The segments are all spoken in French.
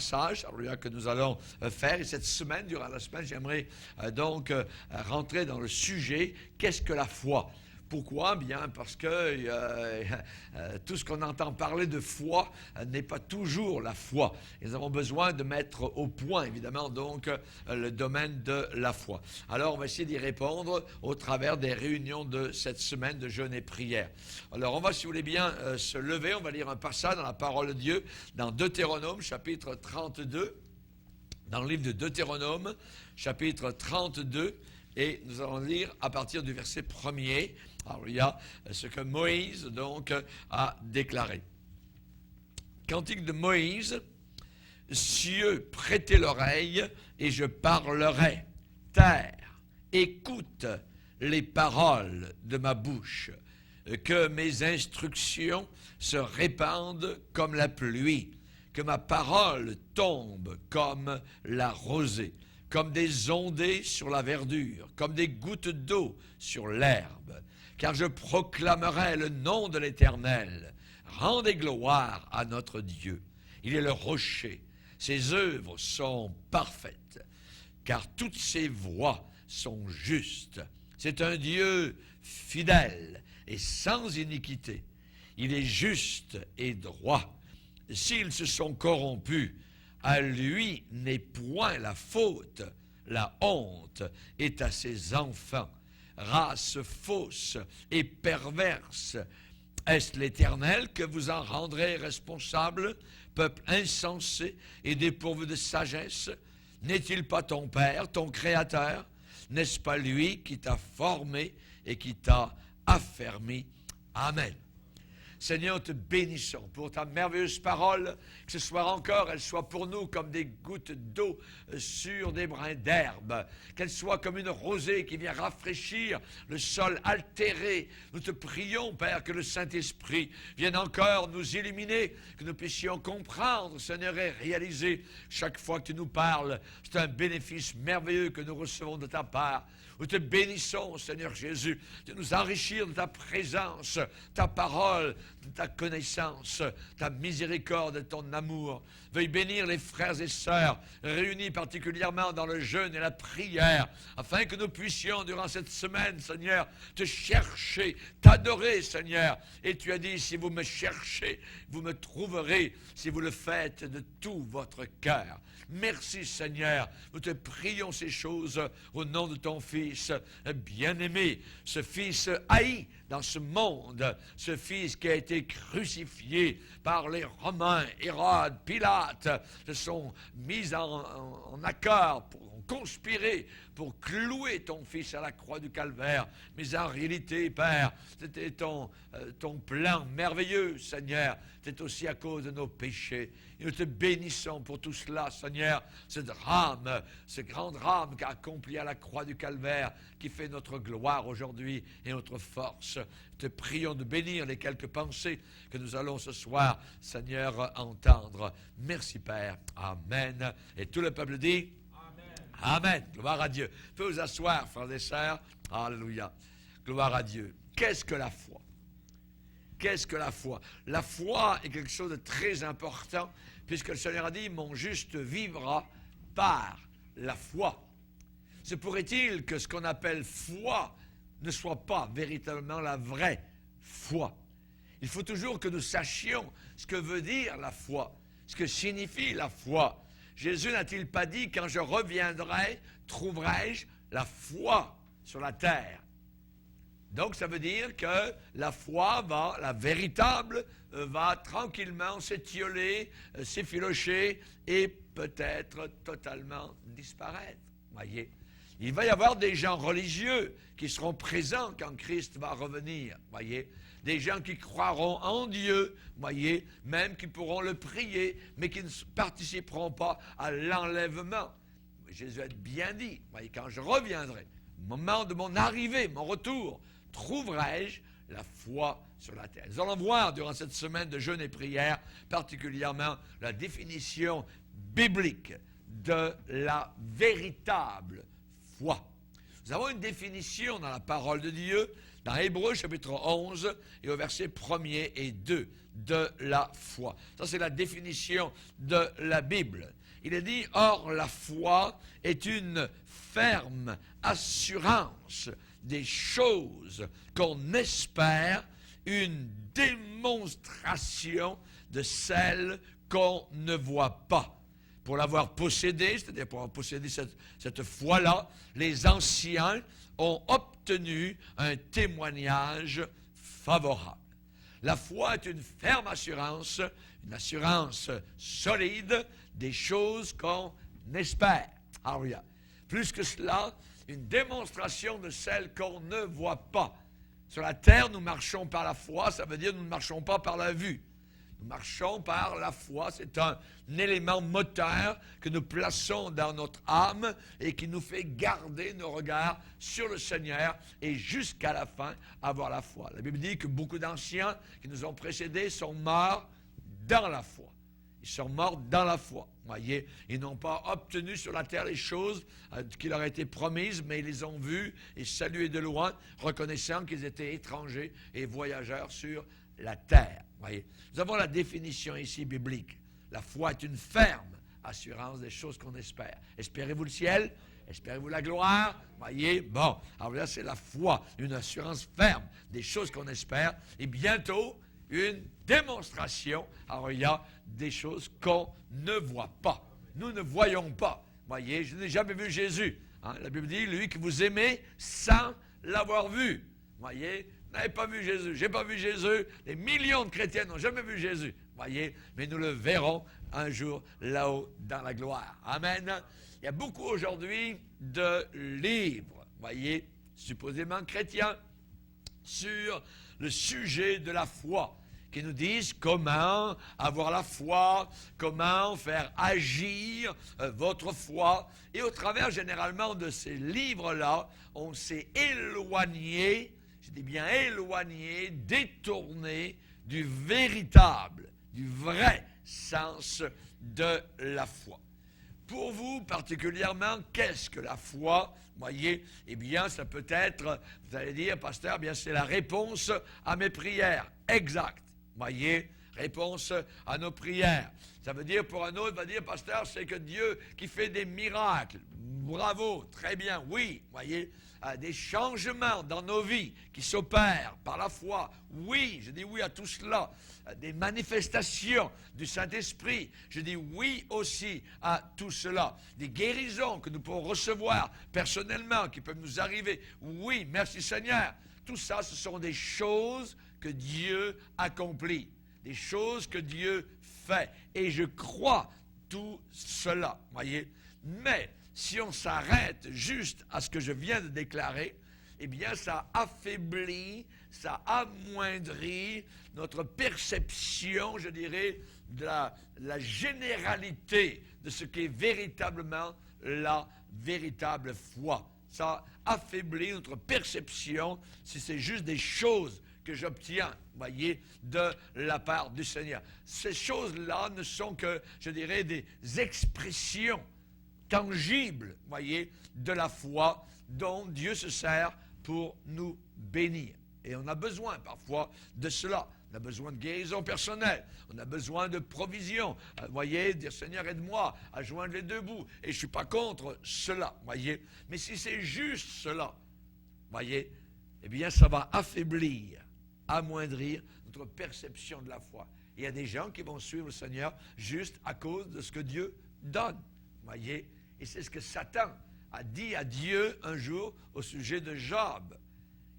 passage que nous allons faire. Et cette semaine, durant la semaine, j'aimerais donc rentrer dans le sujet « Qu'est-ce que la foi ?» Pourquoi? Bien parce que tout ce qu'on entend parler de foi n'est pas toujours la foi. Et nous avons besoin de mettre au point, évidemment, donc, le domaine de la foi. Alors, on va essayer d'y répondre au travers des réunions de cette semaine de jeûne et prière. Alors, on va, si vous voulez bien, se lever. On va lire un passage dans la parole de Dieu, dans Deutéronome, chapitre 32. Dans le livre de Deutéronome, chapitre 32. Et nous allons lire à partir du verset 1er. Alors, il y a ce que Moïse, donc, a déclaré. Cantique de Moïse, « Cieux, prêtez l'oreille, et je parlerai. Terre, écoute les paroles de ma bouche. Que mes instructions se répandent comme la pluie. Que ma parole tombe comme la rosée. Comme des ondées sur la verdure, comme des gouttes d'eau sur l'herbe. Car je proclamerai le nom de l'Éternel. Rendez gloire à notre Dieu. Il est le rocher. Ses œuvres sont parfaites, car toutes ses voies sont justes. C'est un Dieu fidèle et sans iniquité. Il est juste et droit. S'ils se sont corrompus, à lui n'est point la faute. La honte est à ses enfants. Race fausse et perverse. Est-ce l'Éternel que vous en rendrez responsable, peuple insensé et dépourvu de sagesse? N'est-il pas ton Père, ton Créateur? N'est-ce pas lui qui t'a formé et qui t'a affermi? Amen. Seigneur, te bénissons pour ta merveilleuse parole, que ce soir encore, elle soit pour nous comme des gouttes d'eau sur des brins d'herbe, qu'elle soit comme une rosée qui vient rafraîchir le sol altéré. Nous te prions, Père, que le Saint-Esprit vienne encore nous illuminer, que nous puissions comprendre, Seigneur, et réaliser chaque fois que tu nous parles. C'est un bénéfice merveilleux que nous recevons de ta part. Nous te bénissons, Seigneur Jésus, de nous enrichir de ta présence, ta parole, de ta connaissance, ta miséricorde et ton amour. Veuille bénir les frères et sœurs réunis particulièrement dans le jeûne et la prière, afin que nous puissions, durant cette semaine, Seigneur, te chercher, t'adorer, Seigneur. Et tu as dit, si vous me cherchez, vous me trouverez, si vous le faites de tout votre cœur. Merci, Seigneur. Nous te prions ces choses au nom de ton Fils bien-aimé, ce Fils haï dans ce monde, ce Fils qui a été crucifié par les Romains. Hérode, Pilate se sont mis en accord pour conspirer pour clouer ton Fils à la croix du Calvaire. Mais en réalité, Père, c'était ton plan merveilleux, Seigneur. C'est aussi à cause de nos péchés. Et nous te bénissons pour tout cela, Seigneur. Ce drame, ce grand drame qu'a accompli à la croix du Calvaire, qui fait notre gloire aujourd'hui et notre force. Te prions de bénir les quelques pensées que nous allons ce soir, Seigneur, entendre. Merci, Père. Amen. Et tout le peuple dit Amen. Gloire à Dieu. Vous pouvez vous asseoir, frères et sœurs. Alléluia. Gloire à Dieu. Qu'est-ce que la foi? Qu'est-ce que la foi? La foi est quelque chose de très important, puisque le Seigneur a dit, mon juste vivra par la foi. Se pourrait-il que ce qu'on appelle foi ne soit pas véritablement la vraie foi? Il faut toujours que nous sachions ce que veut dire la foi, ce que signifie la foi. Jésus n'a-t-il pas dit, quand je reviendrai, trouverai-je la foi sur la terre? Donc, ça veut dire que la foi la véritable, va tranquillement s'étioler, s'effilocher et peut-être totalement disparaître. Voyez, il va y avoir des gens religieux qui seront présents quand Christ va revenir. Voyez, des gens qui croiront en Dieu, voyez, même qui pourront le prier, mais qui ne participeront pas à l'enlèvement. Jésus a bien dit, voyez, quand je reviendrai, au moment de mon arrivée, mon retour, trouverai-je la foi sur la terre? Nous allons voir durant cette semaine de jeûne et prière, particulièrement la définition biblique de la véritable foi. Nous avons une définition dans la parole de Dieu dans Hébreux chapitre 11 et au verset 1er et 2 de la foi. Ça, c'est la définition de la Bible. Il est dit, or la foi est une ferme assurance des choses qu'on espère, une démonstration de celles qu'on ne voit pas. Pour l'avoir possédée, c'est-à-dire pour avoir possédé cette foi-là, les anciens ont obtenu un témoignage favorable. La foi est une ferme assurance, une assurance solide des choses qu'on espère. Alléluia. Plus que cela, une démonstration de celles qu'on ne voit pas. Sur la terre, nous marchons par la foi, ça veut dire nous ne marchons pas par la vue. Nous marchons par la foi, c'est un élément moteur que nous plaçons dans notre âme et qui nous fait garder nos regards sur le Seigneur et jusqu'à la fin avoir la foi. La Bible dit que beaucoup d'anciens qui nous ont précédés sont morts dans la foi. Ils sont morts dans la foi. Voyez, ils n'ont pas obtenu sur la terre les choses qui leur étaient promises, mais ils les ont vues et saluées de loin, reconnaissant qu'ils étaient étrangers et voyageurs sur la terre. Voyez. Nous avons la définition ici biblique. La foi est une ferme assurance des choses qu'on espère. Espérez-vous le ciel? Espérez-vous la gloire? Voyez, bon, alors là c'est la foi, une assurance ferme des choses qu'on espère, et bientôt une démonstration, alors il y a des choses qu'on ne voit pas. Nous ne voyons pas. Voyez, je n'ai jamais vu Jésus. Hein? La Bible dit, lui que vous aimez sans l'avoir vu. Voyez, vous n'avez pas vu Jésus. Je n'ai pas vu Jésus. Les millions de chrétiens n'ont jamais vu Jésus. Voyez, mais nous le verrons un jour là-haut dans la gloire. Amen. Il y a beaucoup aujourd'hui de livres, voyez, supposément chrétiens, sur le sujet de la foi, qui nous disent comment avoir la foi, comment faire agir votre foi. Et au travers généralement de ces livres-là, on s'est éloigné, je dis bien éloigné, détourné du véritable, du vrai sens de la foi. Pour vous particulièrement, qu'est-ce que la foi? Voyez, eh bien, ça peut être, vous allez dire, pasteur, bien c'est la réponse à mes prières. Exact. Voyez, réponse à nos prières. Ça veut dire, pour un autre, va dire, pasteur, c'est que Dieu qui fait des miracles. Bravo, très bien, oui, voyez, des changements dans nos vies qui s'opèrent par la foi. Oui, je dis oui à tout cela. Des manifestations du Saint-Esprit. Je dis oui aussi à tout cela. Des guérisons que nous pouvons recevoir personnellement, qui peuvent nous arriver. Oui, merci Seigneur. Tout ça, ce sont des choses que Dieu accomplit, des choses que Dieu fait. Et je crois tout cela, voyez. Mais si on s'arrête juste à ce que je viens de déclarer, eh bien, ça affaiblit, ça amoindrit notre perception, je dirais, de la généralité de ce qu'est véritablement la véritable foi. Ça affaiblit notre perception si c'est juste des choses que j'obtiens, voyez, de la part du Seigneur. Ces choses-là ne sont que, je dirais, des expressions tangibles, voyez, de la foi dont Dieu se sert pour nous bénir. Et on a besoin parfois de cela. On a besoin de guérison personnelle. On a besoin de provision. Voyez, dire Seigneur, aide-moi à joindre les deux bouts. Et je ne suis pas contre cela, voyez. Mais si c'est juste cela, voyez, eh bien, ça va affaiblir, amoindrir notre perception de la foi. Il y a des gens qui vont suivre le Seigneur juste à cause de ce que Dieu donne, voyez. Et c'est ce que Satan a dit à Dieu un jour au sujet de Job.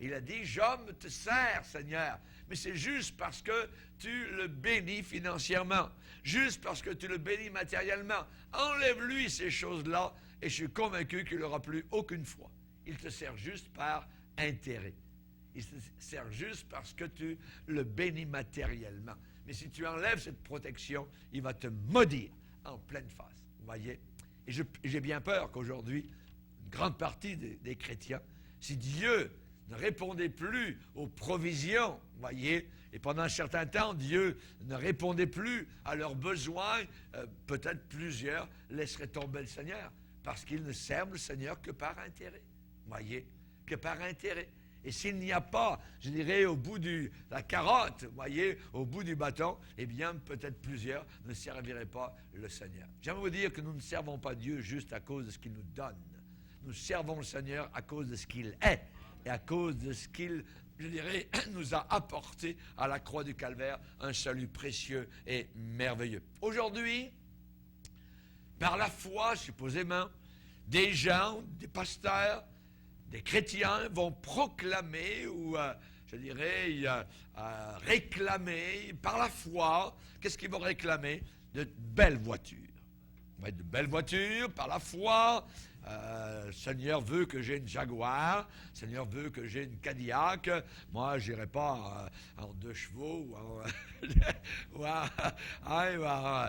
Il a dit, Job te sert, Seigneur, mais c'est juste parce que tu le bénis financièrement, juste parce que tu le bénis matériellement. Enlève-lui ces choses-là et je suis convaincu qu'il n'aura plus aucune foi. Il te sert juste par intérêt. Il te sert juste parce que tu le bénis matériellement. Mais si tu enlèves cette protection, il va te maudire en pleine face. Vous voyez? Et j'ai bien peur qu'aujourd'hui, une grande partie des chrétiens, si Dieu ne répondait plus aux provisions, voyez, et pendant un certain temps, Dieu ne répondait plus à leurs besoins, peut-être plusieurs laisseraient tomber le Seigneur, parce qu'ils ne servent le Seigneur que par intérêt, voyez, que par intérêt. Et s'il n'y a pas, je dirais, au bout de la carotte, vous voyez, au bout du bâton, eh bien, peut-être plusieurs ne serviraient pas le Seigneur. J'aimerais vous dire que nous ne servons pas Dieu juste à cause de ce qu'il nous donne. Nous servons le Seigneur à cause de ce qu'il est et à cause de ce qu'il, je dirais, nous a apporté à la croix du Calvaire, un salut précieux et merveilleux. Aujourd'hui, par la foi, supposément, des gens, des pasteurs, des chrétiens vont proclamer ou, je dirais, réclamer par la foi. Qu'est-ce qu'ils vont réclamer? De belles voitures. Ouais, de belles voitures par la foi. Le Seigneur veut que j'ai une Jaguar. Le Seigneur veut que j'ai une Cadillac. Moi, je n'irai pas en 2 chevaux ou en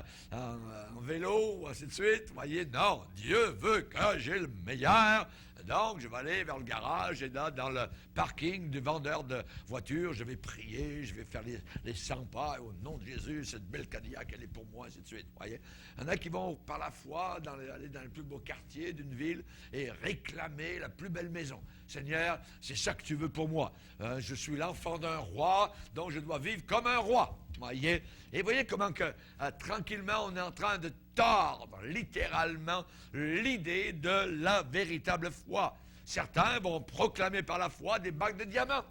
vélo, ou ainsi de suite. Vous voyez, non, Dieu veut que j'ai le meilleur. Donc, je vais aller vers le garage et là, dans le parking du vendeur de voitures, je vais prier, je vais faire les 100 pas. Au nom de Jésus, cette belle Cadillac, elle est pour moi, ainsi de suite. Vous voyez? Il y en a qui vont, par la foi, aller dans le plus beau quartier d'une ville et réclamer la plus belle maison. Seigneur, c'est ça que tu veux pour moi. Je suis l'enfant d'un roi, donc je dois vivre comme un roi. Voyez? Et voyez comment que, tranquillement, on est en train de tordre, littéralement, l'idée de la véritable foi. Certains vont proclamer par la foi des bagues de diamants.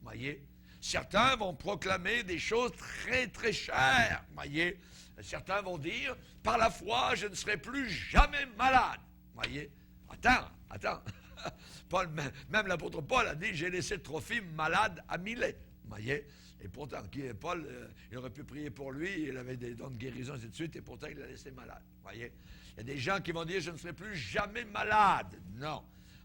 Voyez? Certains vont proclamer des choses très, très chères. Voyez? Certains vont dire, par la foi, je ne serai plus jamais malade. Voyez? Attends. Paul, même l'apôtre Paul a dit, j'ai laissé Trophime malade à Milet. Voyez? Et pourtant, Paul, il aurait pu prier pour lui, il avait des dons de guérison, et ainsi de suite, et pourtant, il l'a laissé malade. Voyez? Il y a des gens qui vont dire, je ne serai plus jamais malade. Non.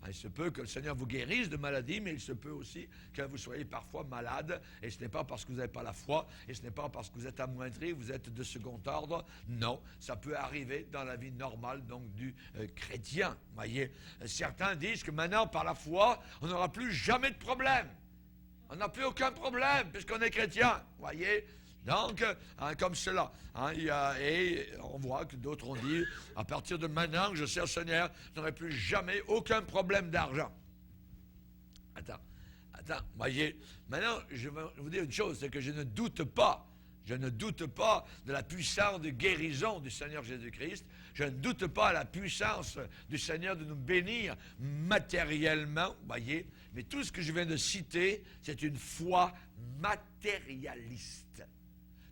Il se peut que le Seigneur vous guérisse de maladie, mais il se peut aussi que vous soyez parfois malade, et ce n'est pas parce que vous n'avez pas la foi, et ce n'est pas parce que vous êtes amoindri, vous êtes de second ordre. Non, ça peut arriver dans la vie normale, donc du chrétien. Voyez? Certains disent que maintenant, par la foi, on n'aura plus jamais de problème. On n'a plus aucun problème, puisqu'on est chrétien. Voyez? Donc, comme cela. Et on voit que d'autres ont dit, à partir de maintenant que je sers le Seigneur, je n'aurai plus jamais aucun problème d'argent. Attends, voyez, maintenant, je vais vous dire une chose, c'est que je ne doute pas de la puissance de guérison du Seigneur Jésus-Christ. Je ne doute pas de la puissance du Seigneur de nous bénir matériellement, voyez. Mais tout ce que je viens de citer, c'est une foi matérialiste.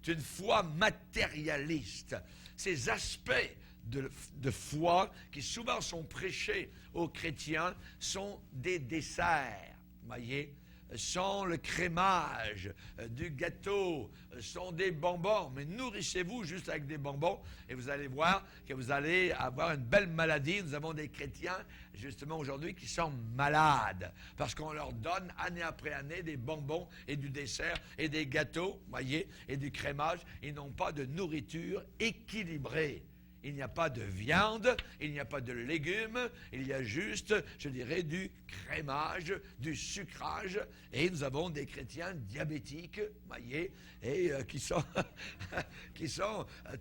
C'est une foi matérialiste. Ces aspects de foi qui souvent sont prêchés aux chrétiens sont des desserts, voyez, sont le crémage du gâteau, sont des bonbons. Mais nourrissez-vous juste avec des bonbons et vous allez voir que vous allez avoir une belle maladie. Nous avons des chrétiens, justement aujourd'hui, qui sont malades parce qu'on leur donne année après année des bonbons et du dessert et des gâteaux, voyez, et du crémage. Ils n'ont pas de nourriture équilibrée. Il n'y a pas de viande, il n'y a pas de légumes, il y a juste, je dirais, du crémage, du sucrage. Et nous avons des chrétiens diabétiques, voyez, et qui sont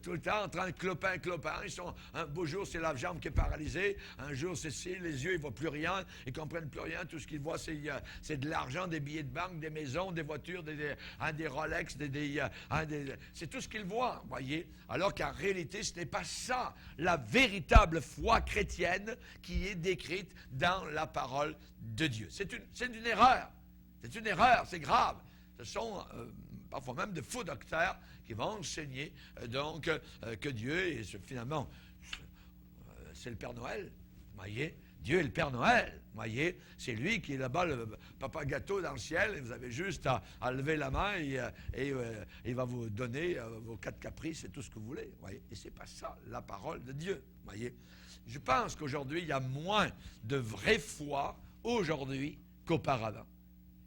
tout le temps en train de clopin. Ils sont, un beau jour, c'est la jambe qui est paralysée. Un jour, c'est les yeux, ils ne voient plus rien. Ils ne comprennent plus rien. Tout ce qu'ils voient, c'est de l'argent, des billets de banque, des maisons, des voitures, des Rolex, c'est tout ce qu'ils voient, voyez. Alors qu'en réalité, ce n'est pas ça la véritable foi chrétienne qui est décrite dans la parole de Dieu. C'est une erreur. C'est une erreur, c'est grave. Ce sont parfois même de faux docteurs qui vont enseigner que Dieu est finalement, c'est le Père Noël, voyez. Dieu est le Père Noël, voyez. C'est lui qui est là-bas, le papa gâteau dans le ciel, et vous avez juste à lever la main et il va vous donner vos 4 caprices et tout ce que vous voulez, voyez. Et c'est pas ça, la parole de Dieu, voyez. Je pense qu'aujourd'hui, il y a moins de vraie foi aujourd'hui qu'auparavant.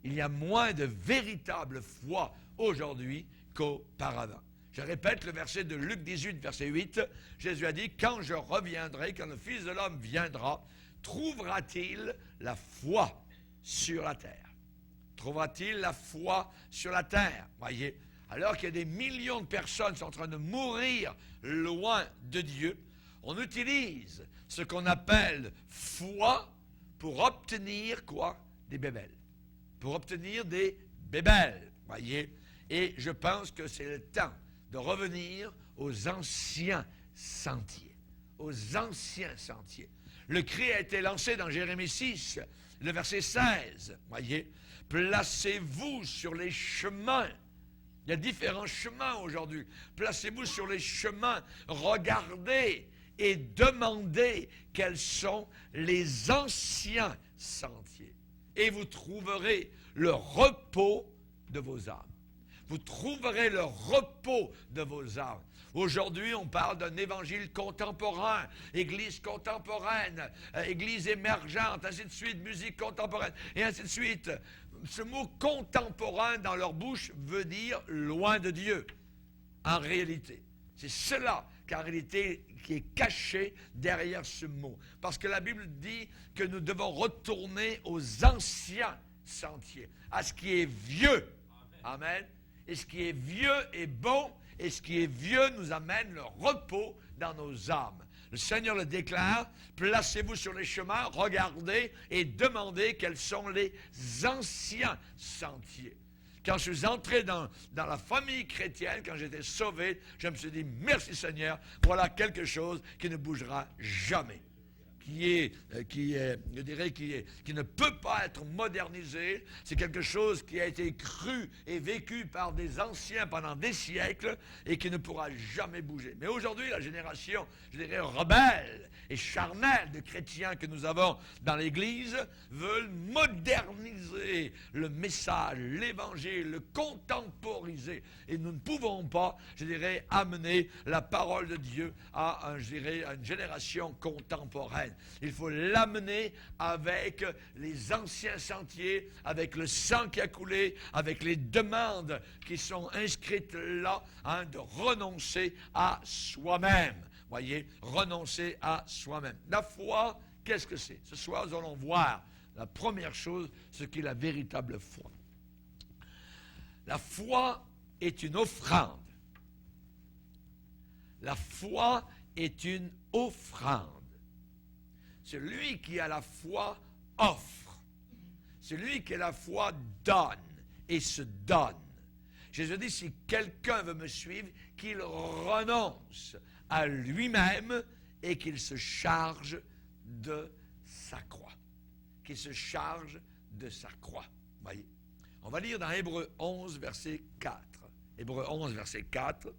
Il y a moins de véritable foi aujourd'hui qu'auparavant. Je répète le verset de Luc 18, verset 8. Jésus a dit, « Quand je reviendrai, quand le Fils de l'homme viendra, trouvera-t-il la foi sur la terre? » Trouvera-t-il la foi sur la terre? Voyez, alors qu'il y a des millions de personnes qui sont en train de mourir loin de Dieu, on utilise ce qu'on appelle foi pour obtenir quoi? Des bébelles. pour obtenir des bébelles, voyez. Et je pense que c'est le temps de revenir aux anciens sentiers. Aux anciens sentiers. Le cri a été lancé dans Jérémie 6, le verset 16, voyez. Placez-vous sur les chemins. Il y a différents chemins aujourd'hui. Placez-vous sur les chemins. Regardez et demandez quels sont les anciens sentiers. Et vous trouverez le repos de vos âmes. Vous trouverez le repos de vos âmes. Aujourd'hui, on parle d'un évangile contemporain, église contemporaine, église émergente, ainsi de suite, musique contemporaine, et ainsi de suite. Ce mot contemporain dans leur bouche veut dire loin de Dieu, en réalité. C'est cela qu'en réalité qui est caché derrière ce mot. Parce que la Bible dit que nous devons retourner aux anciens sentiers, à ce qui est vieux. Amen. Et ce qui est vieux est bon, et ce qui est vieux nous amène le repos dans nos âmes. Le Seigneur le déclare, placez-vous sur les chemins, regardez et demandez quels sont les anciens sentiers. Quand je suis entré dans la famille chrétienne, quand j'étais sauvé, je me suis dit, merci Seigneur, voilà quelque chose qui ne bougera jamais. Qui ne peut pas être modernisé. C'est quelque chose qui a été cru et vécu par des anciens pendant des siècles et qui ne pourra jamais bouger. Mais aujourd'hui, la génération, je dirais, rebelle et charnelle de chrétiens que nous avons dans l'Église veulent moderniser le message, l'Évangile, le contemporiser. Et nous ne pouvons pas, je dirais, amener la parole de Dieu à une génération contemporaine. Il faut l'amener avec les anciens sentiers, avec le sang qui a coulé, avec les demandes qui sont inscrites là, de renoncer à soi-même. Voyez, renoncer à soi-même. La foi, qu'est-ce que c'est? Ce soir, nous allons voir la première chose, ce qu'est la véritable foi. La foi est une offrande. La foi est une offrande. Celui qui a la foi offre. Celui qui a la foi donne et se donne. Jésus dit, si quelqu'un veut me suivre, qu'il renonce à lui-même et qu'il se charge de sa croix. Qu'il se charge de sa croix. Voyez. On va lire dans Hébreux 11, verset 4. Hébreux 11, verset 4.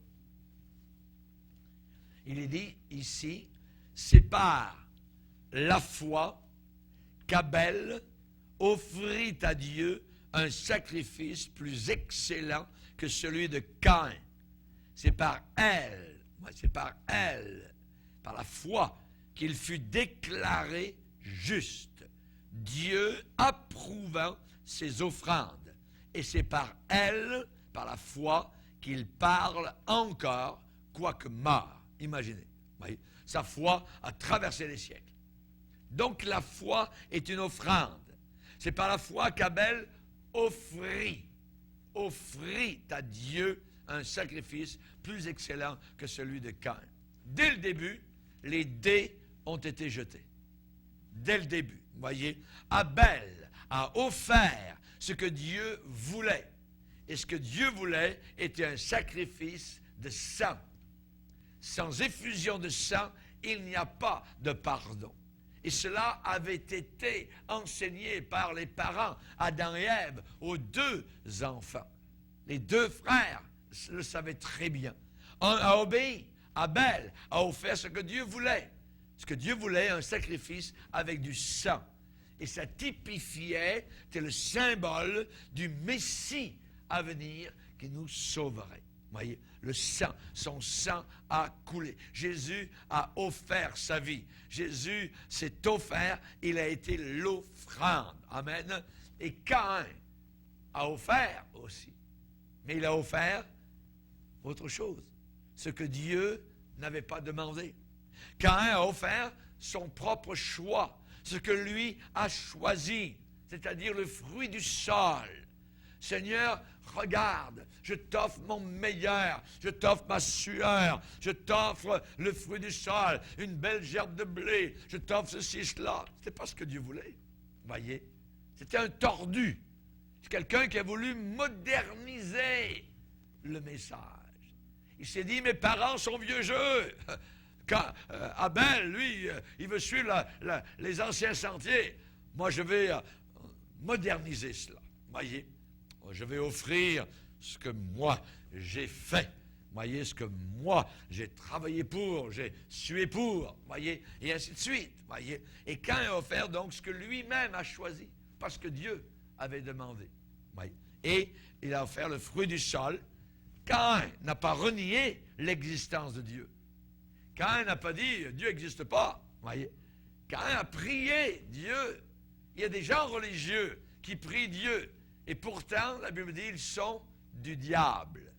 Il est dit ici, c'est par la foi qu'Abel offrit à Dieu un sacrifice plus excellent que celui de Caïn. C'est par elle, par la foi, qu'il fut déclaré juste, Dieu approuvant ses offrandes. Et c'est par elle, par la foi, qu'il parle encore, quoique mort. Imaginez, voyez, sa foi a traversé les siècles. Donc la foi est une offrande. C'est par la foi qu'Abel offrit à Dieu un sacrifice plus excellent que celui de Caïn. Dès le début, les dés ont été jetés. Dès le début, vous voyez, Abel a offert ce que Dieu voulait. Et ce que Dieu voulait était un sacrifice de sang. Sans effusion de sang, il n'y a pas de pardon. Et cela avait été enseigné par les parents, Adam et Ève, aux deux enfants. Les deux frères le savaient très bien. Un a obéi, Abel a offert ce que Dieu voulait. Ce que Dieu voulait, un sacrifice avec du sang. Et ça typifiait, c'était le symbole du Messie à venir qui nous sauverait. Vous voyez, le sang, son sang a coulé. Jésus a offert sa vie. Jésus s'est offert, il a été l'offrande. Amen. Et Caïn a offert aussi. Mais il a offert autre chose, ce que Dieu n'avait pas demandé. Caïn a offert son propre choix, ce que lui a choisi, c'est-à-dire le fruit du sol. Seigneur, regarde, je t'offre mon meilleur, je t'offre ma sueur, je t'offre le fruit du sol, une belle gerbe de blé, je t'offre ceci et cela. C'était pas ce que Dieu voulait, voyez. C'était un tordu. C'est quelqu'un qui a voulu moderniser le message. Il s'est dit, mes parents sont vieux jeu. Quand Abel, lui, il veut suivre les anciens sentiers. Moi, je vais moderniser cela. Voyez, je vais offrir ce que moi, j'ai fait. Voyez, ce que moi, j'ai travaillé pour, j'ai sué pour. Voyez, et ainsi de suite. Voyez, et Caïn a offert donc ce que lui-même a choisi, parce que Dieu avait demandé. Voyez, et il a offert le fruit du sol. Caïn n'a pas renié l'existence de Dieu. Caïn n'a pas dit « Dieu n'existe pas ». Voyez, Caïn a prié Dieu. Il y a des gens religieux qui prient Dieu. Et pourtant, la Bible dit ils sont du diable.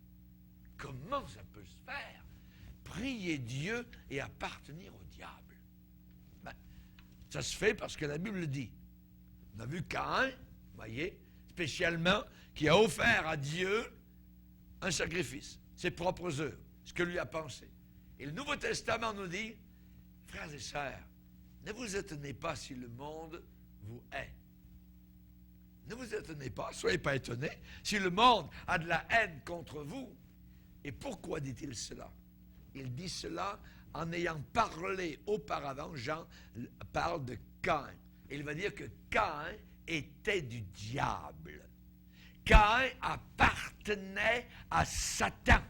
Comment ça peut se faire? Prier Dieu et appartenir au diable. Ben, ça se fait parce que la Bible le dit. On a vu Caïn, voyez, spécialement, qui a offert à Dieu un sacrifice, ses propres œuvres, ce que lui a pensé. Et le Nouveau Testament nous dit, frères et sœurs, ne vous étonnez pas si le monde vous hait. Ne vous étonnez pas, soyez pas étonnés, si le monde a de la haine contre vous. Et pourquoi dit-il cela? Il dit cela en ayant parlé auparavant, Jean parle de Caïn. Et il va dire que Caïn était du diable. Caïn appartenait à Satan.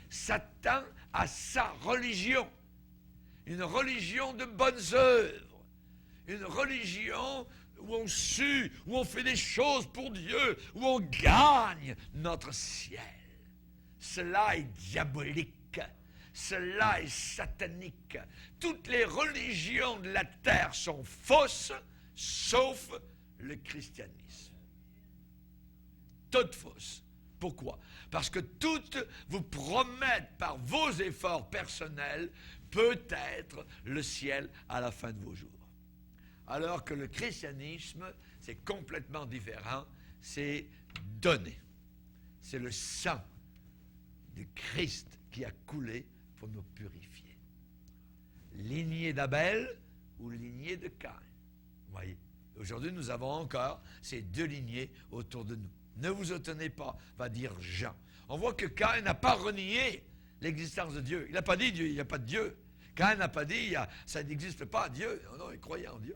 Satan a sa religion. Une religion de bonnes œuvres. Une religion où on sue, où on fait des choses pour Dieu, où on gagne notre ciel. Cela est diabolique. Cela est satanique. Toutes les religions de la terre sont fausses, sauf le christianisme. Toutes fausses. Pourquoi? Parce que toutes vous promettent par vos efforts personnels peut-être le ciel à la fin de vos jours. Alors que le christianisme, c'est complètement différent, c'est donné. C'est le sang de Christ qui a coulé pour nous purifier. Lignée d'Abel ou lignée de Caïn. Vous voyez, aujourd'hui nous avons encore ces deux lignées autour de nous. Ne vous étonnez pas, va dire Jean. On voit que Caïn n'a pas renié l'existence de Dieu. Il n'a pas dit Dieu, il n'y a pas de Dieu. Caïn n'a pas dit ça n'existe pas Dieu. Non, non, il croyait en Dieu.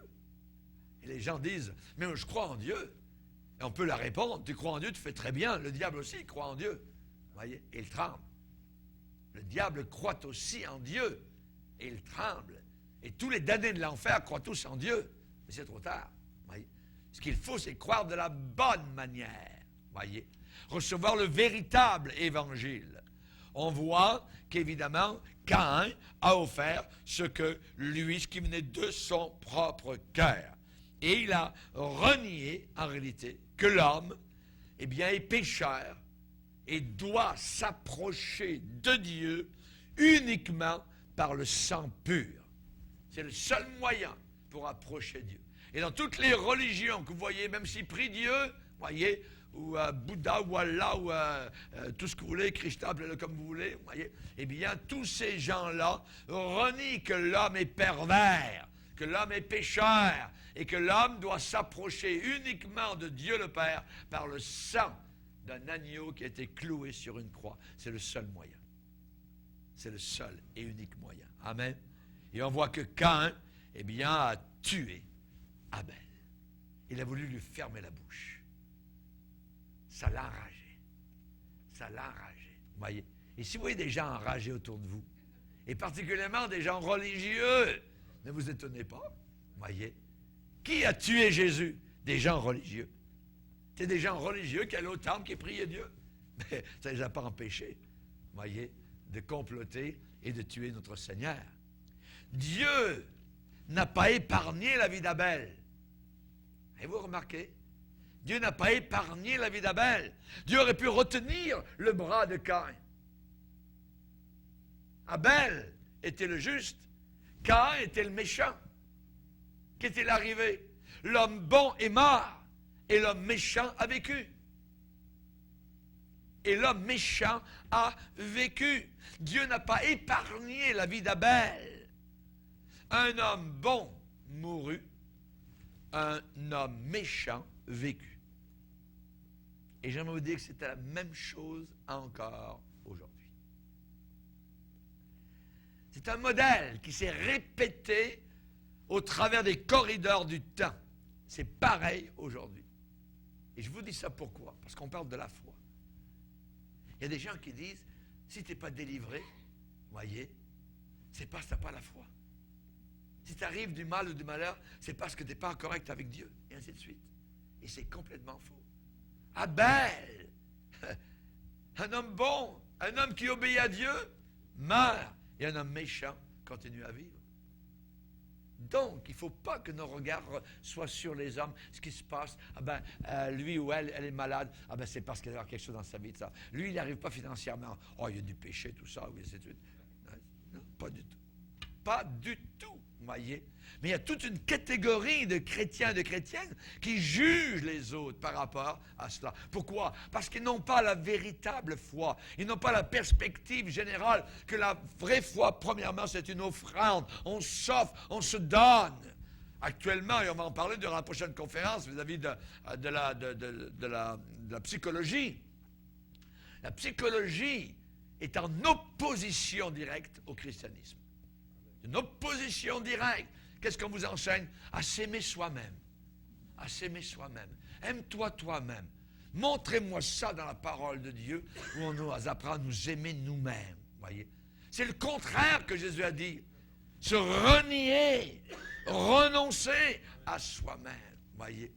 Et les gens disent, mais je crois en Dieu. Et on peut leur répondre, tu crois en Dieu, tu fais très bien. Le diable aussi, il croit en Dieu. Vous voyez, et il tremble. Le diable croit aussi en Dieu. Et il tremble. Et tous les damnés de l'enfer croient tous en Dieu. Mais c'est trop tard. Voyez. Ce qu'il faut, c'est croire de la bonne manière. Voyez. Recevoir le véritable évangile. On voit qu'évidemment, Caïn a offert ce qui venait de son propre cœur. Et il a renié, en réalité, que l'homme, eh bien, est pécheur et doit s'approcher de Dieu uniquement par le sang pur. C'est le seul moyen pour approcher Dieu. Et dans toutes les religions que vous voyez, même s'ils prient Dieu, voyez, ou Bouddha, ou Allah, ou tout ce que vous voulez, Krishna, appelez-le comme vous voulez, voyez, eh bien, tous ces gens-là renient que l'homme est pervers, que l'homme est pécheur, et que l'homme doit s'approcher uniquement de Dieu le Père par le sang d'un agneau qui a été cloué sur une croix. C'est le seul moyen. C'est le seul et unique moyen. Amen. Et on voit que Caïn, eh bien, a tué Abel. Il a voulu lui fermer la bouche. Ça l'a enragé. Ça l'a enragé. Vous voyez? Et si vous voyez des gens enragés autour de vous, et particulièrement des gens religieux, ne vous étonnez pas. Vous voyez? Qui a tué Jésus? Des gens religieux. C'est des gens religieux qui allaient au temple, qui priaient Dieu. Mais ça ne les a pas empêchés, vous voyez, de comploter et de tuer notre Seigneur. Dieu n'a pas épargné la vie d'Abel. Avez-vous remarqué? Dieu n'a pas épargné la vie d'Abel. Dieu aurait pu retenir le bras de Caïn. Abel était le juste, Caïn était le méchant. Qu'est-il arrivé? L'homme bon est mort et l'homme méchant a vécu. Et l'homme méchant a vécu. Dieu n'a pas épargné la vie d'Abel. Un homme bon mourut, un homme méchant vécut. Et j'aimerais vous dire que c'était la même chose encore aujourd'hui. C'est un modèle qui s'est répété au travers des corridors du temps. C'est pareil aujourd'hui. Et je vous dis ça pourquoi? Parce qu'on parle de la foi. Il y a des gens qui disent, si tu n'es pas délivré, voyez, c'est parce que tu n'as pas la foi. Si tu arrives du mal ou du malheur, c'est parce que tu n'es pas correct avec Dieu, et ainsi de suite. Et c'est complètement faux. Abel, un homme bon, un homme qui obéit à Dieu, meurt, et un homme méchant continue à vivre. Donc, il ne faut pas que nos regards soient sur les hommes. Ce qui se passe, lui ou elle est malade. C'est parce qu'il y a quelque chose dans sa vie de ça. Lui, il n'arrive pas financièrement. Oh, il y a du péché, tout ça, oui, c'est tout. Non, pas du tout. Pas du tout, voyez. Mais il y a toute une catégorie de chrétiens et de chrétiennes qui jugent les autres par rapport à cela. Pourquoi? Parce qu'ils n'ont pas la véritable foi. Ils n'ont pas la perspective générale que la vraie foi, premièrement, c'est une offrande. On s'offre, on se donne. Actuellement, et on va en parler durant la prochaine conférence vis-à-vis de la psychologie. La psychologie est en opposition directe au christianisme. Une opposition directe. Qu'est-ce qu'on vous enseigne? À s'aimer soi-même. À s'aimer soi-même. Aime-toi toi-même. Montrez-moi ça dans la parole de Dieu où on nous apprend à nous aimer nous-mêmes. Voyez? C'est le contraire que Jésus a dit. Se renier, renoncer à soi-même. Voyez?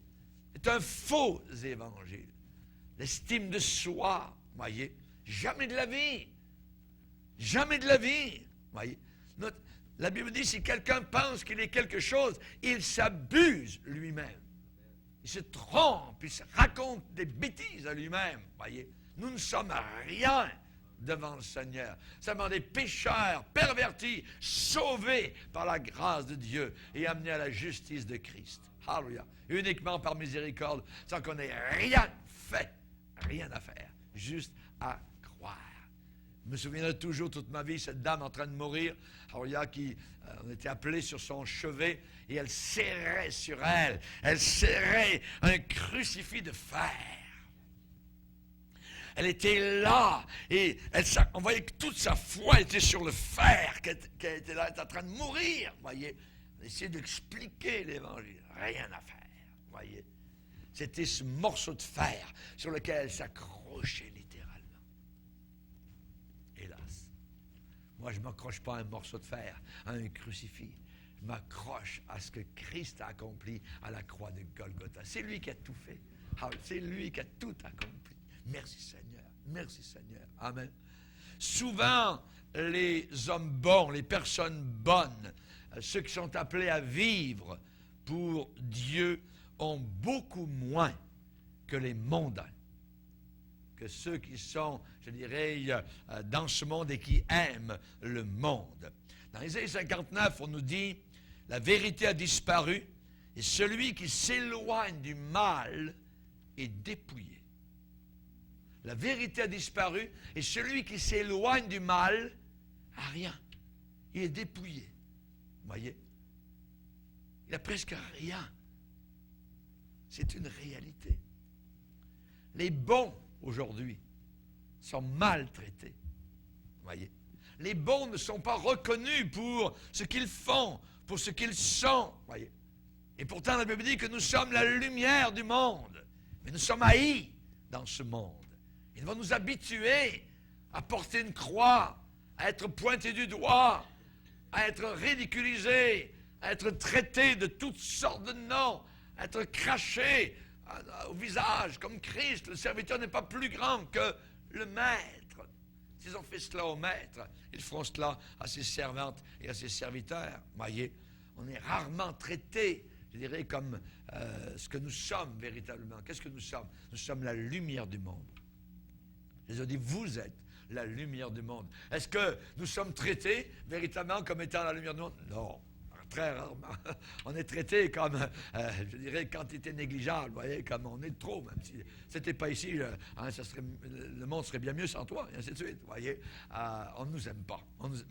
C'est un faux évangile. L'estime de soi. Voyez? Jamais de la vie. Jamais de la vie. Voyez? La Bible dit, si quelqu'un pense qu'il est quelque chose, il s'abuse lui-même. Il se trompe, il se raconte des bêtises à lui-même. Voyez, nous ne sommes rien devant le Seigneur. Nous sommes des pécheurs pervertis, sauvés par la grâce de Dieu et amenés à la justice de Christ. Alléluia. Uniquement par miséricorde, sans qu'on ait rien fait, rien à faire, juste à croire. Je me souviendrai toujours toute ma vie, cette dame en train de mourir, on était appelé sur son chevet et elle serrait sur elle un crucifix de fer. Elle était là et on voyait que toute sa foi était sur le fer, qu'elle était là, elle était en train de mourir, voyez. On essayait d'expliquer l'évangile, rien à faire, voyez. C'était ce morceau de fer sur lequel elle s'accrochait littéralement. Hélas. Moi, je ne m'accroche pas à un morceau de fer, à un crucifix. Je m'accroche à ce que Christ a accompli à la croix de Golgotha. C'est lui qui a tout fait. C'est lui qui a tout accompli. Merci Seigneur. Merci Seigneur. Amen. Souvent, les hommes bons, les personnes bonnes, ceux qui sont appelés à vivre pour Dieu, ont beaucoup moins que les mondains, que ceux qui sont, je dirais, dans ce monde et qui aiment le monde. Dans Isaïe 59, on nous dit, la vérité a disparu et celui qui s'éloigne du mal est dépouillé. La vérité a disparu et celui qui s'éloigne du mal a rien. Il est dépouillé. Vous voyez? Il n'a presque rien. C'est une réalité. Les bons, aujourd'hui, sont maltraités. Vous voyez? Les bons ne sont pas reconnus pour ce qu'ils font, pour ce qu'ils sont. Vous voyez? Et pourtant, la Bible dit que nous sommes la lumière du monde. Mais nous sommes haïs dans ce monde. Il va nous habituer à porter une croix, à être pointés du doigt, à être ridiculisés, à être traités de toutes sortes de noms, à être crachés au visage comme Christ. Le serviteur n'est pas plus grand que le maître. S'ils ont fait cela au maître, ils feront cela à ses servantes et à ses serviteurs. Voyez, on est rarement traités, je dirais, comme ce que nous sommes véritablement. Qu'est-ce que nous sommes? Nous sommes la lumière du monde. Jésus a dit, vous êtes la lumière du monde. Est-ce que nous sommes traités véritablement comme étant la lumière du monde? Non. très rarement. On est traité comme, je dirais, quantité négligeable, vous voyez, comme on est de trop, même si c'était pas ici, le monde serait bien mieux sans toi, et ainsi de suite, vous voyez. On ne nous aime pas.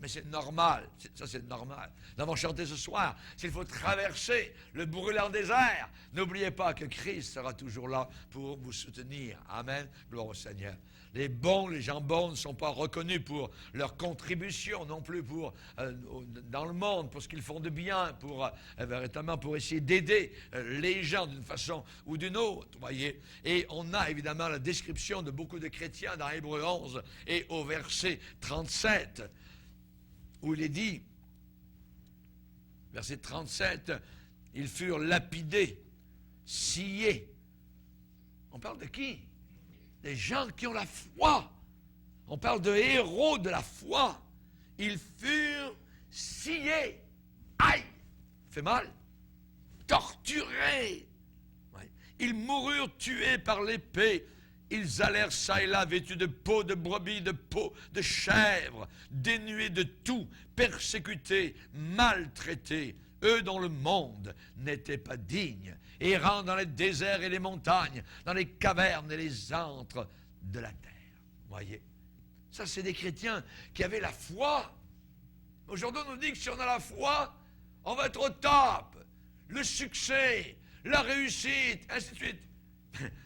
Mais c'est normal, ça c'est normal. Nous avons chanté ce soir, s'il faut traverser le brûlant désert, n'oubliez pas que Christ sera toujours là pour vous soutenir. Amen. Gloire au Seigneur. Les gens bons ne sont pas reconnus pour leur contribution, non plus pour, dans le monde, pour ce qu'ils font de bien, véritablement pour essayer d'aider les gens d'une façon ou d'une autre, voyez. Et on a évidemment la description de beaucoup de chrétiens dans Hébreux 11 et au verset 37, où il est dit, verset 37, ils furent lapidés, sciés. On parle de qui? Des gens qui ont la foi. On parle de héros de la foi. Ils furent sciés. Aïe! Fait mal. Torturés. Ouais. Ils moururent tués par l'épée. Ils allèrent çà et là vêtus de peau de brebis, de peau de chèvre, dénués de tout, persécutés, maltraités. Eux dont le monde n'était pas digne, errant dans les déserts et les montagnes, dans les cavernes et les antres de la terre. Voyez, ça c'est des chrétiens qui avaient la foi. Aujourd'hui on nous dit que si on a la foi, on va être au top, le succès, la réussite, ainsi de suite.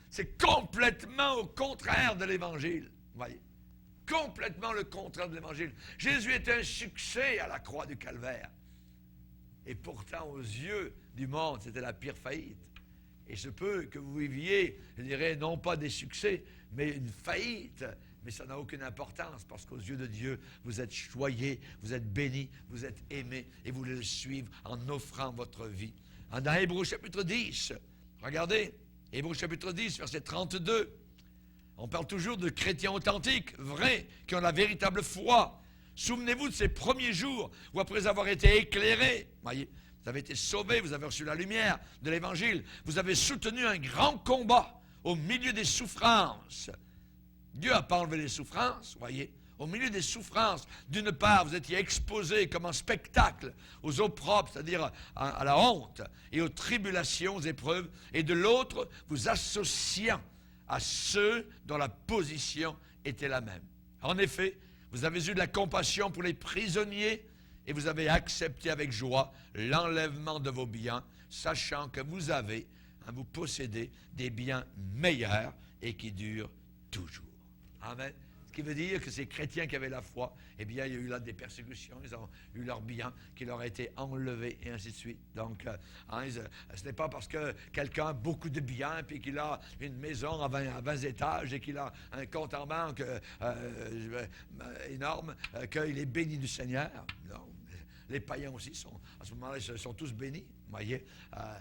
C'est complètement au contraire de l'Évangile. Voyez, complètement le contraire de l'Évangile. Jésus était un succès à la croix du Calvaire. Et pourtant, aux yeux du monde, c'était la pire faillite. Et se peut que vous viviez, je dirais, non pas des succès, mais une faillite. Mais ça n'a aucune importance, parce qu'aux yeux de Dieu, vous êtes choyés, vous êtes bénis, vous êtes aimés, et vous voulez le suivre en offrant votre vie. Dans Hébreux chapitre 10, regardez, Hébreux chapitre 10, verset 32, on parle toujours de chrétiens authentiques, vrais, qui ont la véritable foi. Souvenez-vous de ces premiers jours où, après avoir été éclairés, voyez, vous avez été sauvés, vous avez reçu la lumière de l'Évangile, vous avez soutenu un grand combat au milieu des souffrances. Dieu n'a pas enlevé les souffrances, voyez. Au milieu des souffrances, d'une part, vous étiez exposés comme un spectacle aux opprobres, c'est-à-dire à la honte, et aux tribulations, aux épreuves, et de l'autre, vous associant à ceux dont la position était la même. En effet, vous avez eu de la compassion pour les prisonniers et vous avez accepté avec joie l'enlèvement de vos biens, sachant que vous possédez des biens meilleurs et qui durent toujours. Amen. Ce qui veut dire que ces chrétiens qui avaient la foi, eh bien, il y a eu là des persécutions, ils ont eu leurs biens qui leur ont été enlevés, et ainsi de suite. Donc, ce n'est pas parce que quelqu'un a beaucoup de biens, puis qu'il a une maison à 20 étages, et qu'il a un compte en banque énorme, qu'il est béni du Seigneur. Non. Les païens aussi, à ce moment-là, ils sont tous bénis, voyez.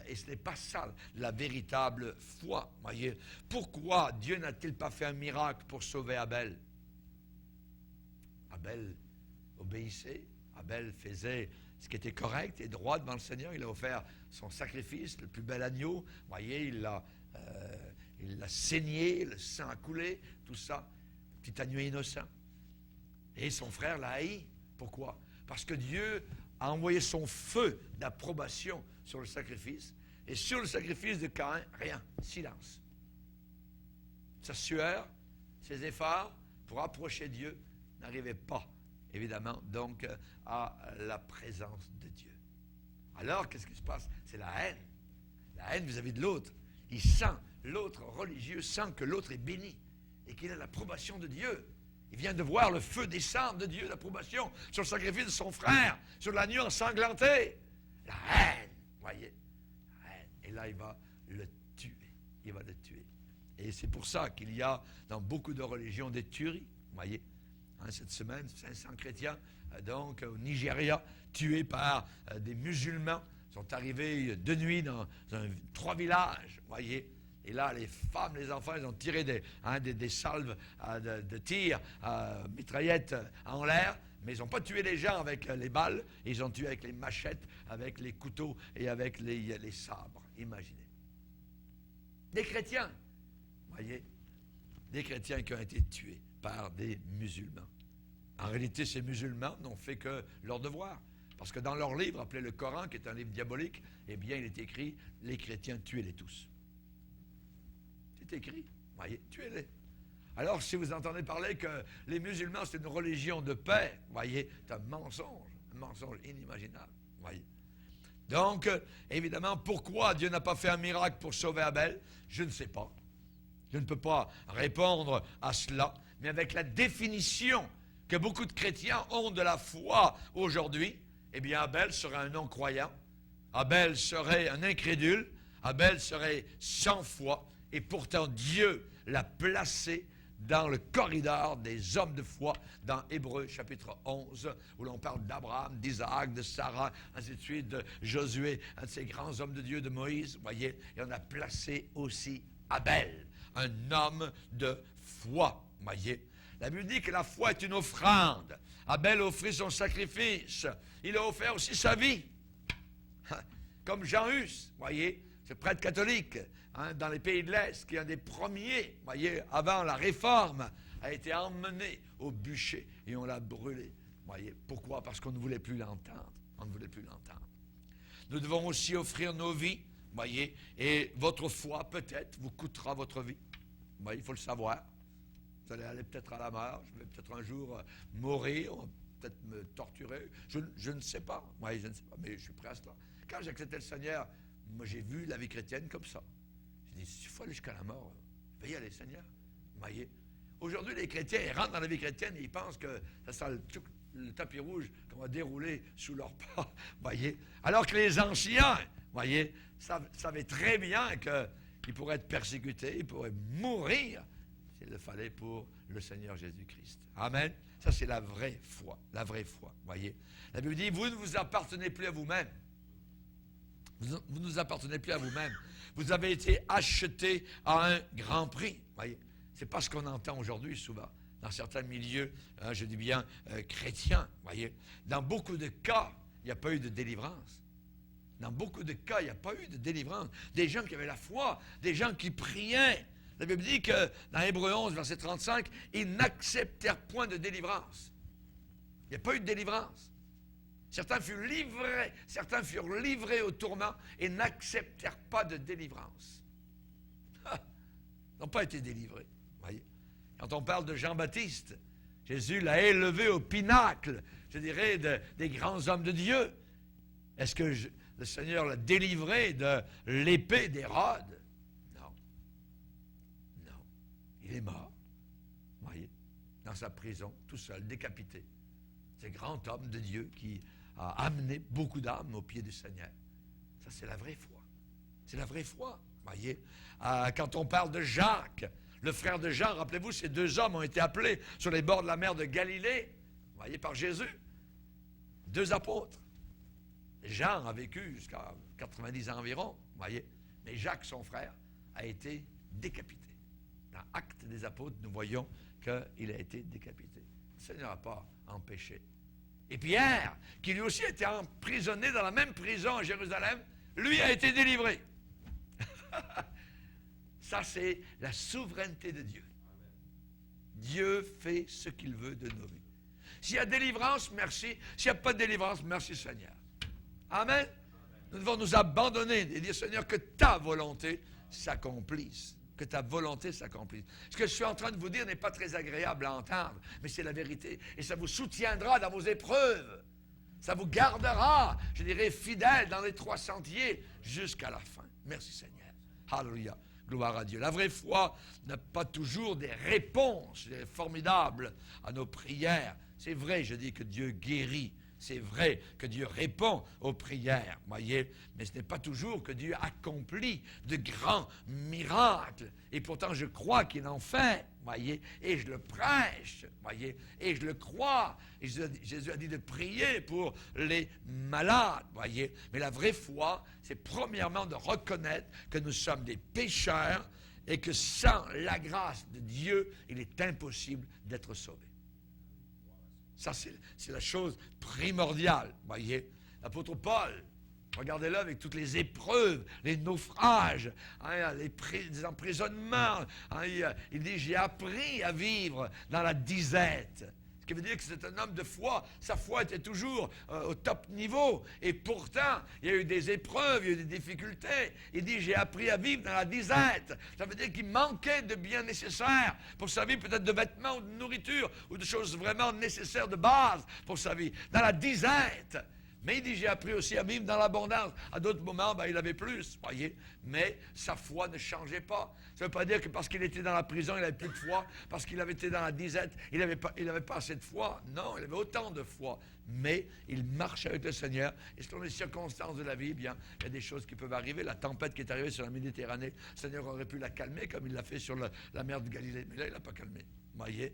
Et ce n'est pas ça, la véritable foi, voyez. Pourquoi Dieu n'a-t-il pas fait un miracle pour sauver Abel? Abel obéissait, Abel faisait ce qui était correct et droit devant le Seigneur. Il a offert son sacrifice, le plus bel agneau. Voyez, il l'a saigné, le sang a coulé, tout ça. Petit agneau innocent. Et son frère l'a haï. Pourquoi? Parce que Dieu a envoyé son feu d'approbation sur le sacrifice. Et sur le sacrifice de Caïn, rien, silence. Sa sueur, ses efforts pour approcher Dieu n'arrivaient pas, évidemment, donc à la présence de Dieu. Alors, qu'est-ce qui se passe? C'est la haine. La haine vis-à-vis de l'autre. Il sent, l'autre religieux sent que l'autre est béni et qu'il a l'approbation de Dieu. Il vient de voir le feu descendre de Dieu, l'approbation sur le sacrifice de son frère, sur l'agneau ensanglanté. La haine, voyez. La haine. Et là, il va le tuer. Il va le tuer. Et c'est pour ça qu'il y a dans beaucoup de religions des tueries, voyez. Cette semaine, 500 chrétiens, donc au Nigeria, tués par des musulmans, sont arrivés de nuit dans 3 villages, voyez. Et là, les femmes, les enfants, ils ont tiré des salves de tir, mitraillettes en l'air, mais ils n'ont pas tué les gens avec les balles, ils ont tué avec les machettes, avec les couteaux et avec les sabres. Imaginez. Des chrétiens, voyez, des chrétiens qui ont été tués par des musulmans. En réalité, ces musulmans n'ont fait que leur devoir. Parce que dans leur livre, appelé le Coran, qui est un livre diabolique, eh bien, il est écrit, les chrétiens, tuez-les tous. C'est écrit, voyez, tuez-les. Alors, si vous entendez parler que les musulmans, c'est une religion de paix, voyez, c'est un mensonge inimaginable, voyez. Donc, évidemment, pourquoi Dieu n'a pas fait un miracle pour sauver Abel? Je ne sais pas. Je ne peux pas répondre à cela, mais avec la définition que beaucoup de chrétiens ont de la foi aujourd'hui, eh bien, Abel serait un non-croyant, Abel serait un incrédule, Abel serait sans foi, et pourtant Dieu l'a placé dans le corridor des hommes de foi, dans Hébreux chapitre 11, où l'on parle d'Abraham, d'Isaac, de Sarah, ainsi de suite, de Josué, un de ces grands hommes de Dieu, de Moïse, voyez, et on a placé aussi Abel, un homme de foi, voyez. La Bible dit que la foi est une offrande. Abel a offert son sacrifice, il a offert aussi sa vie, comme Jean Hus, voyez, ce prêtre catholique, dans les pays de l'Est, qui est un des premiers, voyez, avant la Réforme, a été emmené au bûcher et on l'a brûlé. Voyez, pourquoi? Parce qu'on ne voulait plus l'entendre. On ne voulait plus l'entendre. Nous devons aussi offrir nos vies, voyez, et votre foi, peut-être, vous coûtera votre vie. Voyez, il faut le savoir. Vous allez aller peut-être à la mort, je vais peut-être un jour mourir, on va peut-être me torturer. Je ne sais pas. Voyez, je ne sais pas, mais je suis prêt à cela. Quand j'ai accepté le Seigneur, moi j'ai vu la vie chrétienne comme ça. J'ai dit, s'il faut aller jusqu'à la mort, je vais y aller, Seigneur. Vous voyez? Aujourd'hui, les chrétiens, ils rentrent dans la vie chrétienne et ils pensent que ça sera le tapis rouge qu'on va dérouler sous leurs pas. Voyez? Alors que les anciens, voyez, savaient très bien qu'ils pourraient être persécutés, ils pourraient mourir s'il le fallait pour le Seigneur Jésus-Christ. Amen. Ça, c'est la vraie foi. La vraie foi. Voyez? La Bible dit, vous ne vous appartenez plus à vous-même. Vous ne nous appartenez plus à vous-même. Vous avez été acheté à un grand prix. Voyez, c'est pas ce qu'on entend aujourd'hui souvent dans certains milieux, je dis bien chrétiens. Voyez, dans beaucoup de cas, il n'y a pas eu de délivrance. Dans beaucoup de cas, il n'y a pas eu de délivrance. Des gens qui avaient la foi, des gens qui priaient. La Bible dit que dans Hébreux 11, verset 35, ils n'acceptèrent point de délivrance. Il n'y a pas eu de délivrance. Certains furent livrés au tourment et n'acceptèrent pas de délivrance. Ils n'ont pas été délivrés. Voyez. Quand on parle de Jean-Baptiste, Jésus l'a élevé au pinacle, je dirais, des grands hommes de Dieu. Est-ce que le Seigneur l'a délivré de l'épée d'Hérode? Non. Non. Il est mort, voyez, dans sa prison, tout seul, décapité. C'est un grand homme de Dieu qui a amené beaucoup d'âmes aux pieds du Seigneur. Ça, c'est la vraie foi. C'est la vraie foi, voyez. Quand on parle de Jacques, le frère de Jean, rappelez-vous, ces deux hommes ont été appelés sur les bords de la mer de Galilée, voyez, par Jésus. Deux apôtres. Jean a vécu jusqu'à 90 ans environ, voyez. Mais Jacques, son frère, a été décapité. Dans Actes des apôtres, nous voyons qu'il a été décapité. Le Seigneur n'a pas empêché. Et Pierre, qui lui aussi était emprisonné dans la même prison à Jérusalem, lui a été délivré. Ça, c'est la souveraineté de Dieu. Dieu fait ce qu'il veut de nos vies. S'il y a délivrance, merci. S'il n'y a pas de délivrance, merci Seigneur. Amen. Nous devons nous abandonner et dire, Seigneur, que ta volonté s'accomplisse. Que ta volonté s'accomplisse. Ce que je suis en train de vous dire n'est pas très agréable à entendre, mais c'est la vérité. Et ça vous soutiendra dans vos épreuves. Ça vous gardera, je dirais, fidèle dans les trois sentiers jusqu'à la fin. Merci Seigneur. Alléluia. Gloire à Dieu. La vraie foi n'a pas toujours des réponses formidables à nos prières. C'est vrai, je dis que Dieu guérit. C'est vrai que Dieu répond aux prières, voyez, mais ce n'est pas toujours que Dieu accomplit de grands miracles. Et pourtant, je crois qu'il en fait, voyez, et je le prêche, voyez, et je le crois. Et Jésus a dit de prier pour les malades, voyez. Mais la vraie foi, c'est premièrement de reconnaître que nous sommes des pécheurs et que sans la grâce de Dieu, il est impossible d'être sauvé. Ça, c'est la chose primordiale, voyez. L'apôtre Paul, regardez-le avec toutes les épreuves, les naufrages, les emprisonnements. Il dit, j'ai appris à vivre dans la disette. qui veut dire que c'est un homme de foi. Sa foi était toujours au top niveau. Et pourtant, il y a eu des épreuves, il y a eu des difficultés. Il dit, j'ai appris à vivre dans la disette. Ça veut dire qu'il manquait de biens nécessaires pour sa vie, peut-être de vêtements ou de nourriture, ou de choses vraiment nécessaires de base pour sa vie. Dans la disette. Mais il dit, j'ai appris aussi à vivre dans l'abondance. À d'autres moments, il avait plus, voyez. Mais sa foi ne changeait pas. Ça ne veut pas dire que parce qu'il était dans la prison, il n'avait plus de foi. Parce qu'il avait été dans la disette, il n'avait pas assez de foi. Non, il avait autant de foi. Mais il marche avec le Seigneur. Et selon les circonstances de la vie, bien, il y a des choses qui peuvent arriver. La tempête qui est arrivée sur la Méditerranée, le Seigneur aurait pu la calmer comme il l'a fait sur la mer de Galilée. Mais là, il ne l'a pas calmée. Voyez.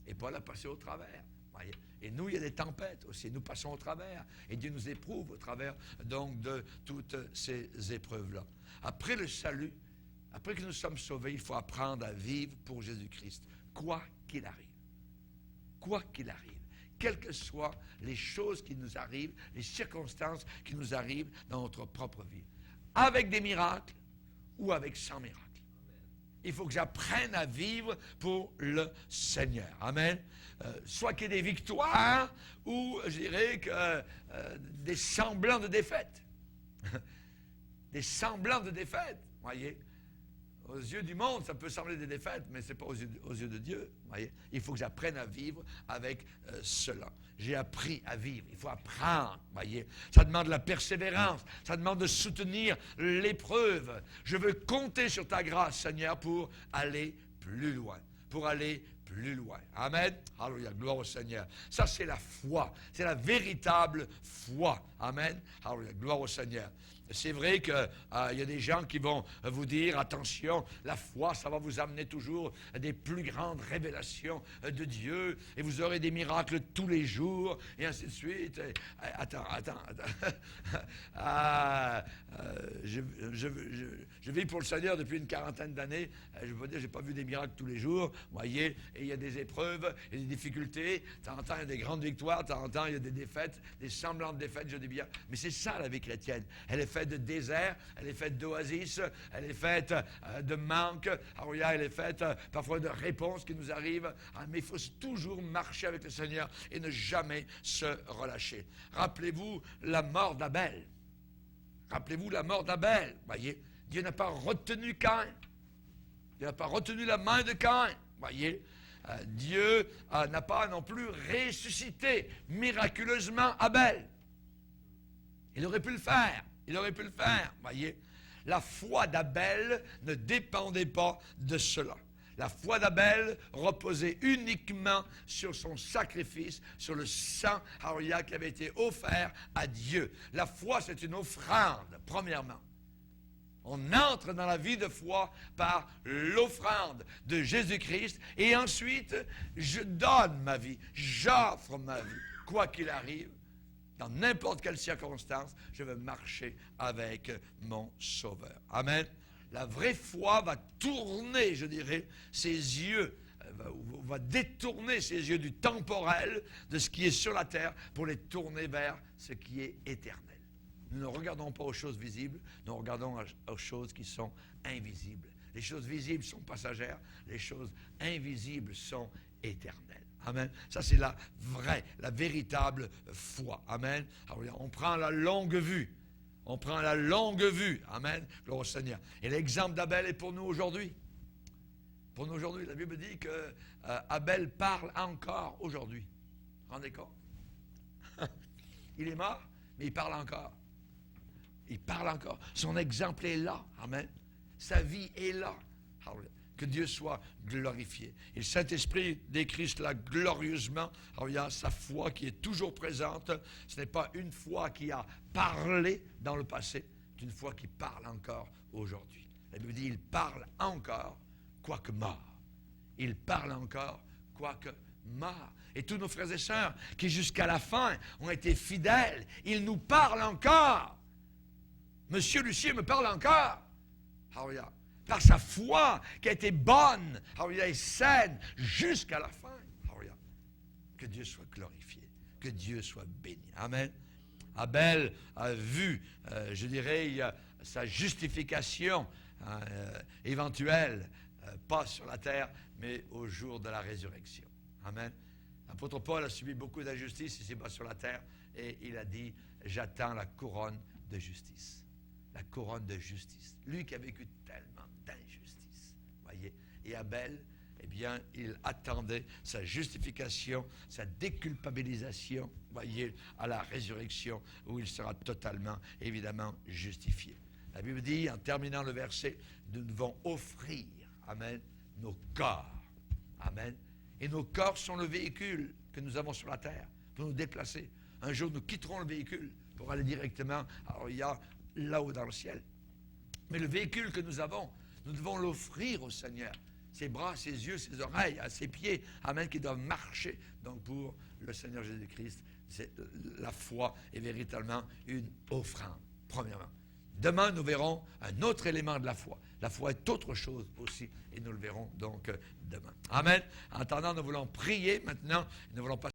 Et Paul a passé au travers. Voyez. Et nous, il y a des tempêtes aussi. Nous passons au travers. Et Dieu nous éprouve au travers, donc, de toutes ces épreuves-là. Après le salut, après que nous sommes sauvés, il faut apprendre à vivre pour Jésus-Christ, quoi qu'il arrive. Quoi qu'il arrive. Quelles que soient les choses qui nous arrivent, les circonstances qui nous arrivent dans notre propre vie. Avec des miracles ou avec sans miracles. Il faut que j'apprenne à vivre pour le Seigneur. Amen. Soit qu'il y ait des victoires ou, je dirais, que, des semblants de défaite. Des semblants de défaite, voyez. Aux yeux du monde, ça peut sembler des défaites, mais ce n'est pas aux yeux de Dieu. Voyez. Il faut que j'apprenne à vivre avec cela. J'ai appris à vivre. Il faut apprendre. Voyez. Ça demande de la persévérance. Ça demande de soutenir l'épreuve. Je veux compter sur ta grâce, Seigneur, pour aller plus loin. Pour aller plus loin. Amen. Alléluia. Gloire au Seigneur. Ça, c'est la foi. C'est la véritable foi. Amen. Alléluia. Gloire au Seigneur. C'est vrai qu'il y a des gens qui vont vous dire, attention, la foi, ça va vous amener toujours à des plus grandes révélations de Dieu, et vous aurez des miracles tous les jours, et ainsi de suite. Attends. Je vis pour le Seigneur depuis une quarantaine d'années. Je veux dire, je n'ai pas vu des miracles tous les jours, voyez, et il y a des épreuves, il y a des difficultés, de temps en temps, il y a des grandes victoires, de temps en temps, il y a des défaites, des semblants de défaites, je dis bien. Mais c'est ça, la vie chrétienne. Elle est faite de désert, elle est faite d'oasis, elle est faite de manque, elle est faite parfois de réponses qui nous arrivent, mais il faut toujours marcher avec le Seigneur et ne jamais se relâcher. Rappelez-vous la mort d'Abel. Rappelez-vous la mort d'Abel. Voyez, Dieu n'a pas retenu Caïn. Dieu n'a pas retenu la main de Caïn. Voyez, Dieu n'a pas non plus ressuscité miraculeusement Abel. Il aurait pu le faire. Il aurait pu le faire, voyez. La foi d'Abel ne dépendait pas de cela. La foi d'Abel reposait uniquement sur son sacrifice, sur le sang qui avait été offert à Dieu. La foi, c'est une offrande, premièrement. On entre dans la vie de foi par l'offrande de Jésus-Christ et ensuite, je donne ma vie, j'offre ma vie, quoi qu'il arrive. Dans n'importe quelle circonstance, je veux marcher avec mon Sauveur. Amen. La vraie foi va tourner, je dirais, ses yeux, va détourner ses yeux du temporel, de ce qui est sur la terre, pour les tourner vers ce qui est éternel. Nous ne regardons pas aux choses visibles, nous regardons aux choses qui sont invisibles. Les choses visibles sont passagères, les choses invisibles sont éternelles. Amen. Ça, c'est la vraie, la véritable foi. Amen. Alors, on prend la longue vue. On prend la longue vue. Amen. Gloire au Seigneur. Et l'exemple d'Abel est pour nous aujourd'hui. Pour nous aujourd'hui, la Bible dit que Abel parle encore aujourd'hui. Vous vous rendez compte? Il est mort, mais il parle encore. Il parle encore. Son exemple est là. Amen. Sa vie est là. Que Dieu soit glorifié. Et le Saint-Esprit décrit cela glorieusement. Alors, il y a sa foi qui est toujours présente. Ce n'est pas une foi qui a parlé dans le passé, c'est une foi qui parle encore aujourd'hui. La Bible dit, il parle encore, quoique mort. Il parle encore, quoique mort. Et tous nos frères et sœurs qui jusqu'à la fin ont été fidèles, ils nous parlent encore. Monsieur Lucien me parle encore. Alors, par sa foi qui a été bonne, et saine jusqu'à la fin. Que Dieu soit glorifié, que Dieu soit béni. Amen. Abel a vu, je dirais, sa justification éventuelle, pas sur la terre, mais au jour de la résurrection. Amen. L'apôtre Paul a subi beaucoup d'injustice ici-bas sur la terre et il a dit, j'attends la couronne de justice. La couronne de justice. Lui qui a vécu tellement d'injustice. Voyez. Et Abel, eh bien, il attendait sa justification, sa déculpabilisation, voyez, à la résurrection où il sera totalement, évidemment, justifié. La Bible dit, en terminant le verset, nous devons offrir, amen, nos corps. Amen. Et nos corps sont le véhicule que nous avons sur la terre pour nous déplacer. Un jour, nous quitterons le véhicule pour aller directement, alors il y a là-haut dans le ciel. Mais le véhicule que nous avons, nous devons l'offrir au Seigneur. Ses bras, ses yeux, ses oreilles, ses pieds, amen, qui doivent marcher. Donc pour le Seigneur Jésus-Christ, la foi est véritablement une offrande, premièrement. Demain, nous verrons un autre élément de la foi. La foi est autre chose aussi, et nous le verrons donc demain. Amen. En attendant, nous voulons prier maintenant. Nous voulons passer